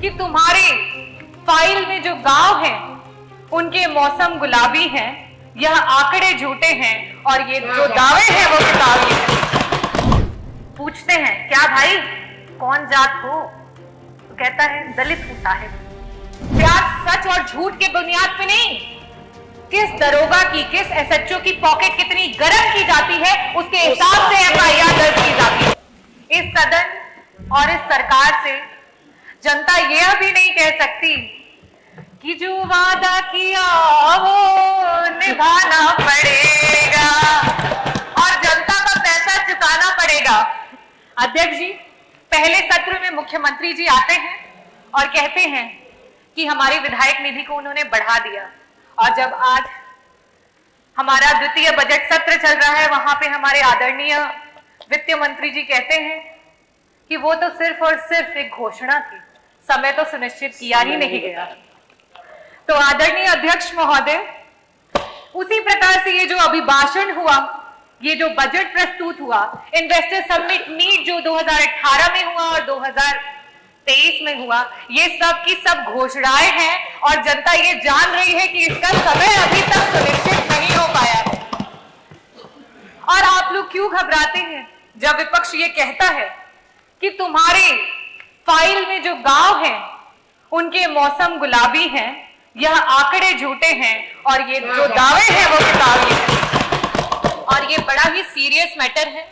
कि तुम्हारे फाइल में जो गांव हैं उनके मौसम गुलाबी हैं, यह आंकड़े झूठे हैं और ये जो दावे हैं वो किताबी हैं। पूछते हैं क्या भाई कौन जात हो, तो कहता है दलित हूं साहिब। प्यार सच और झूठ के बुनियाद पे नहीं, किस दरोगा की किस एसएचओ की पॉकेट कितनी गर्म की जाती है उसके हिसाब से एफआईआर दर्ज की जाती है। इस सदन और इस सरकार से जनता यह भी नहीं कह सकती कि जो वादा किया वो निभाना पड़ेगा और जनता का पैसा चुकाना पड़ेगा। अध्यक्ष जी, पहले सत्र में मुख्यमंत्री जी आते हैं और कहते हैं कि हमारी विधायक निधि को उन्होंने बढ़ा दिया, और जब आज हमारा द्वितीय बजट सत्र चल रहा है वहां पे हमारे आदरणीय वित्त मंत्री जी कहते हैं कि वो तो सिर्फ और सिर्फ एक घोषणा थी, समय तो सुनिश्चित किया ही नहीं गया। तो आदरणीय अध्यक्ष महोदय, उसी प्रकार से ये जो अभिभाषण हुआ, ये जो बजट प्रस्तुत हुआ, इन्वेस्टर समिट मीट जो 2018 में हुआ और 2023 में हुआ, ये सब की सब घोषणाएं हैं और जनता ये जान रही है कि इसका समय अभी तक सुनिश्चित नहीं हो पाया है। और आप लोग क्यों घबराते हैं जब विपक्ष ये कहता है कि तुम्हारे फाइल में जो गांव हैं उनके मौसम गुलाबी हैं, यह आंकड़े झूठे हैं और ये जो दावे हैं वो किताबी हैं। और ये बड़ा ही सीरियस मैटर है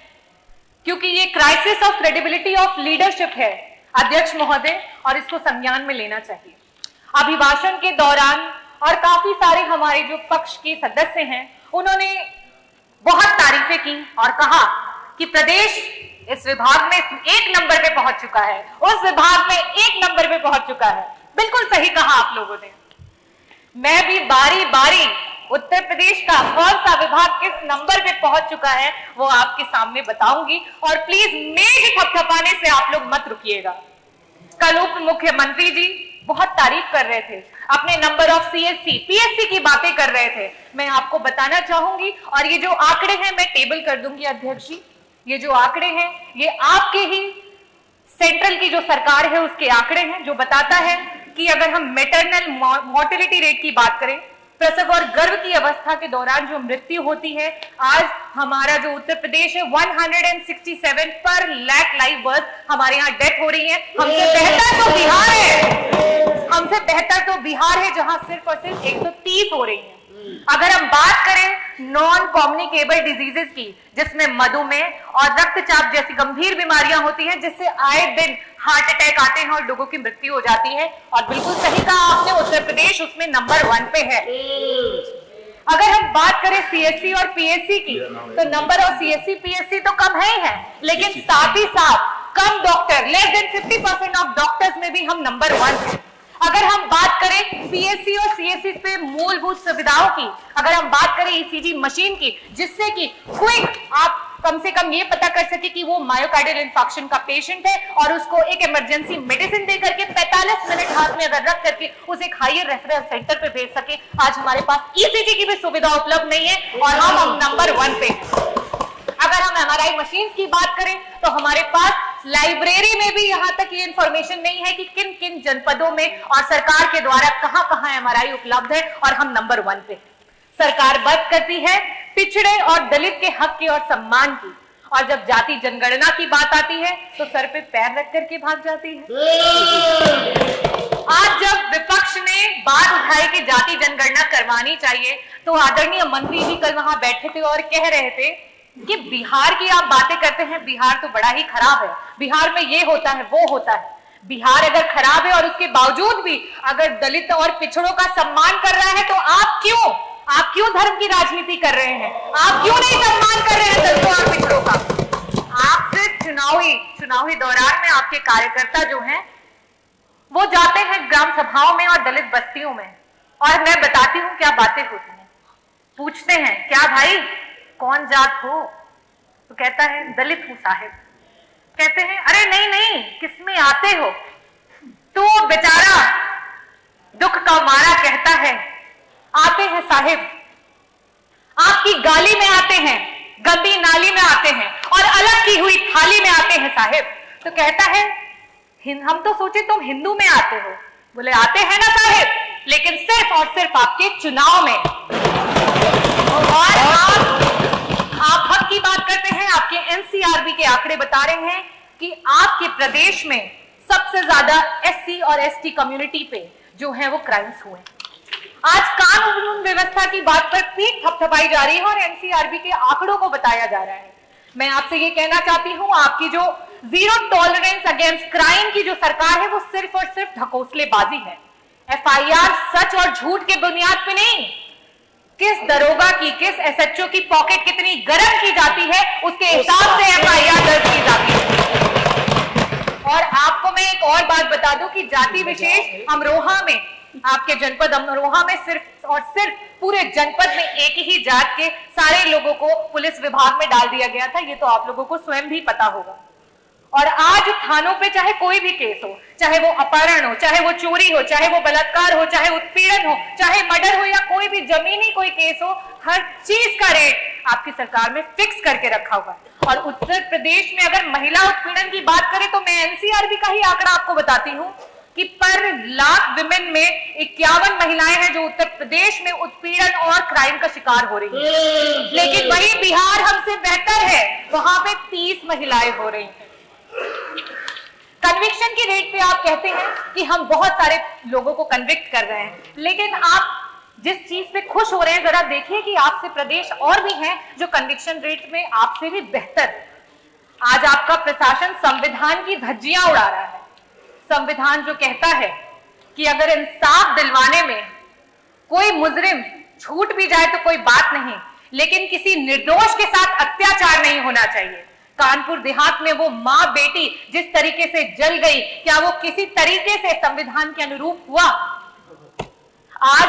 क्योंकि ये crisis of credibility of leadership है अध्यक्ष महोदय, और इसको संज्ञान में लेना चाहिए। अभिभाषण के दौरान और काफी सारे हमारे जो पक्ष के सदस्य हैं उन्होंने बहुत तारीफें की और कहा कि प्रदेश इस विभाग में 1 नंबर पे पहुंच चुका है, उस विभाग में 1 नंबर पे पहुंच चुका है। बिल्कुल सही कहा आप लोगों ने। मैं भी बारी बारी उत्तर प्रदेश का कौन सा विभाग किस नंबर पे पहुंच चुका है वो आपके सामने बताऊंगी, और प्लीज मेज थपथपाने से आप लोग मत रुकिएगा। कल उप मुख्यमंत्री जी बहुत तारीफ कर रहे थे, अपने नंबर ऑफ सीएससी पीएससी की बातें कर रहे थे। मैं आपको बताना चाहूंगी, और ये जो आंकड़े हैं मैं टेबल कर दूंगी अध्यक्ष जी, ये जो आंकड़े हैं ये आपके ही सेंट्रल की जो सरकार है उसके आंकड़े हैं, जो बताता है कि अगर हम मैटरनल मोर्टेलिटी रेट की बात करें, प्रसव और गर्भ की अवस्था के दौरान जो मृत्यु होती है, आज हमारा जो उत्तर प्रदेश है 167 पर लाख लाइव बर्थ हमारे यहाँ डेथ हो रही है। हमसे बेहतर तो बिहार है, हमसे बेहतर तो बिहार है जहां सिर्फ और सिर्फ 130 हो रही है। अगर हम बात करें नॉन कम्युनिकेबल डिजीजेस की, जिसमें मधुमेह और रक्तचाप जैसी गंभीर बीमारियां होती हैं, जिससे आए दिन हार्ट अटैक आते हैं और लोगों की मृत्यु हो जाती है, और बिल्कुल सही कहा आपने, उत्तर प्रदेश उसमें नंबर 1 पे है। अगर हम बात करें सीएससी और पीएससी की, तो नंबर ऑफ सीएससी पीएससी तो कम है ही है, लेकिन साथ ही साथ कम doctor, less than 50% of doctors में भी हम नंबर 1 है। अगर हम बात करें पीएससी और सीएससी पे मूलभूत सुविधाओं की, अगर हम बात करें ईसीजी मशीन की, जिससे कि क्विक आप कम से कम ये पता कर सके कि वो मायोकार्डियल इंफार्क्शन का पेशेंट है, और उसको एक इमरजेंसी मेडिसिन दे करके 45 मिनट हाथ में अगर रख करके उसे एक हायर रेफरल सेंटर पे भेज सके। आज हमारे पास ईसीजी की भी सुविधा उपलब्ध नहीं है और हम नंबर 1 पे। अगर हम एमआरआई मशीन की बात करें तो हमारे पास लाइब्रेरी में भी यहां तक ये इंफॉर्मेशन नहीं है कि किन किन जनपदों में और सरकार के द्वारा कहां कहां एमआरआई उपलब्ध है, और हम नंबर 1 पे। सरकार बात करती है पिछड़े और दलित के हक की और सम्मान की, और जब जाति जनगणना की बात आती है तो सर पे पैर रख करके भाग जाती है। आज जब विपक्ष ने बात उठाई कि जाति जनगणना करवानी चाहिए, तो आदरणीय मंत्री जी कल वहां बैठे थे और कह रहे थे कि बिहार की आप बातें करते हैं, बिहार तो बड़ा ही खराब है, बिहार में ये होता है वो होता है। बिहार अगर खराब है और उसके बावजूद भी अगर दलित और पिछड़ों का सम्मान कर रहा है, तो आप क्यों धर्म की राजनीति कर रहे हैं? आप क्यों नहीं सम्मान कर रहे हैं दलितों और पिछड़ों का? आप सिर्फ चुनावी दौरान में आपके कार्यकर्ता जो हैं वो जाते हैं ग्राम सभाओं में और दलित बस्तियों में, और मैं बताती हूँ क्या बातें होती हैं। पूछते हैं क्या भाई कौन जात हो, तो कहता है दलित हूं साहिब। कहते हैं अरे नहीं नहीं किसमें आते हो, तो बेचारा दुख का मारा कहता है आते हैं साहिब, आपकी गाली में आते हैं, गंदी नाली में आते हैं और अलग की हुई थाली में आते हैं साहिब। तो कहता है हम तो सोचे तुम हिंदू में आते हो। बोले आते हैं ना साहिब, लेकिन सिर्फ और सिर्फ आपके चुनाव में। और आप हक की बात करते हैं। आपके एनसीआरबी के आंकड़े बता रहे हैं कि आपके प्रदेश में सबसे ज्यादा एससी और एसटी कम्युनिटी पे जो है वो क्राइम्स हुए। आज कानून व्यवस्था की बात पर पीठ थपथपाई जा रही है और एनसीआरबी के आंकड़ों को बताया जा रहा है। मैं आपसे ये कहना चाहती हूं, आपकी जो जीरो टॉलरेंस अगेंस्ट क्राइम की जो सरकार है वो सिर्फ और सिर्फ ढकोसलेबाजी है। एफआईआर सच और झूठ के बुनियाद पे नहीं, किस दरोगा की, किस एसएचओ की पॉकेट कितनी गर्म की जाती है उसके हिसाब से एफआईआर दर्ज की जाती है। और आपको मैं एक और बात बता दूं कि जाति विशेष अमरोहा में, आपके जनपद अमरोहा में सिर्फ और सिर्फ पूरे जनपद में एक ही जात के सारे लोगों को पुलिस विभाग में डाल दिया गया था। ये तो आप लोगों को स्वयं भी पता होगा। और आज थानों पे चाहे कोई भी केस हो, चाहे वो अपहरण हो, चाहे वो चोरी हो, चाहे वो बलात्कार हो, चाहे उत्पीड़न हो, चाहे मर्डर हो या कोई भी जमीनी कोई केस हो, हर चीज का रेट आपकी सरकार में फिक्स करके रखा हुआ है। और उत्तर प्रदेश में अगर महिला उत्पीड़न की बात करें तो मैं एनसीआरबी का ही आंकड़ा आपको बताती हूं कि पर लाख विमेन में 51 महिलाएं हैं जो उत्तर प्रदेश में उत्पीड़न और क्राइम का शिकार हो रही हैं। लेकिन वही बिहार हमसे बेहतर है, वहां पे 30 महिलाएं हो रही हैं। कन्विक्शन की रेट पे आप कहते हैं कि हम बहुत सारे लोगों को कन्विक्ट कर रहे हैं, लेकिन आप जिस चीज पे खुश हो रहे हैं जरा देखिए कि आपसे प्रदेश और भी हैं जो कन्विक्शन रेट में आपसे भी बेहतर है। आज आपका प्रशासन संविधान की धज्जियां उड़ा रहा है। संविधान जो कहता है कि अगर इंसाफ दिलवाने में कोई मुजरिम छूट भी जाए तो कोई बात नहीं, लेकिन किसी निर्दोष के साथ अत्याचार नहीं होना चाहिए। कानपुर देहात में वो मां बेटी जिस तरीके से जल गई, क्या वो किसी तरीके से संविधान के अनुरूप हुआ? आज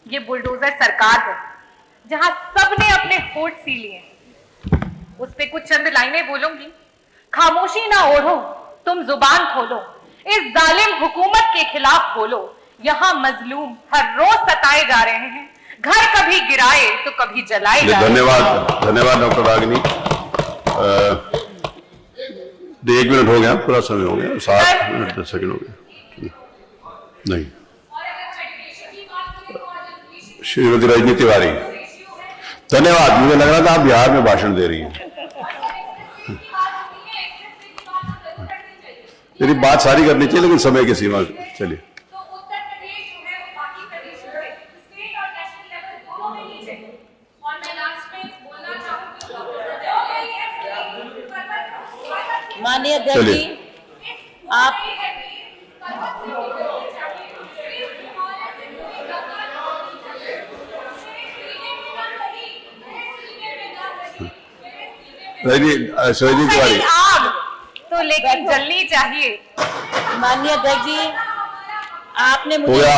ये बुलडोजर सरकार है जहां सबने अपने होठ सी लिए, उस पे कुछ चंद लाइनें बोलूंगी। खामोशी ना ओढ़ो, तुम जुबान खोलो, इस जालिम हुकूमत के खिलाफ बोलो। यहां मजलूम हर रोज सताए जा रहे हैं, घर कभी गिराए तो कभी जलाए जा रहे हैं। धन्यवाद डॉक्टर रागिनी। 1 मिनट हो गया, पूरा समय हो गया, 7 मिनट 10 सेकंड हो गया। नहीं, श्रीमती रजनी तिवारी, धन्यवाद। मुझे लग रहा था आप बिहार में भाषण दे रही हैं। मेरी बात सारी करनी चाहिए लेकिन समय की सीमा। चलिए, माननीय अध्यक्ष जी, आप रजनी तिवारी, आग तो लेकिन जलनी चाहिए। माननीय अध्यक्ष जी, आपने हो गया।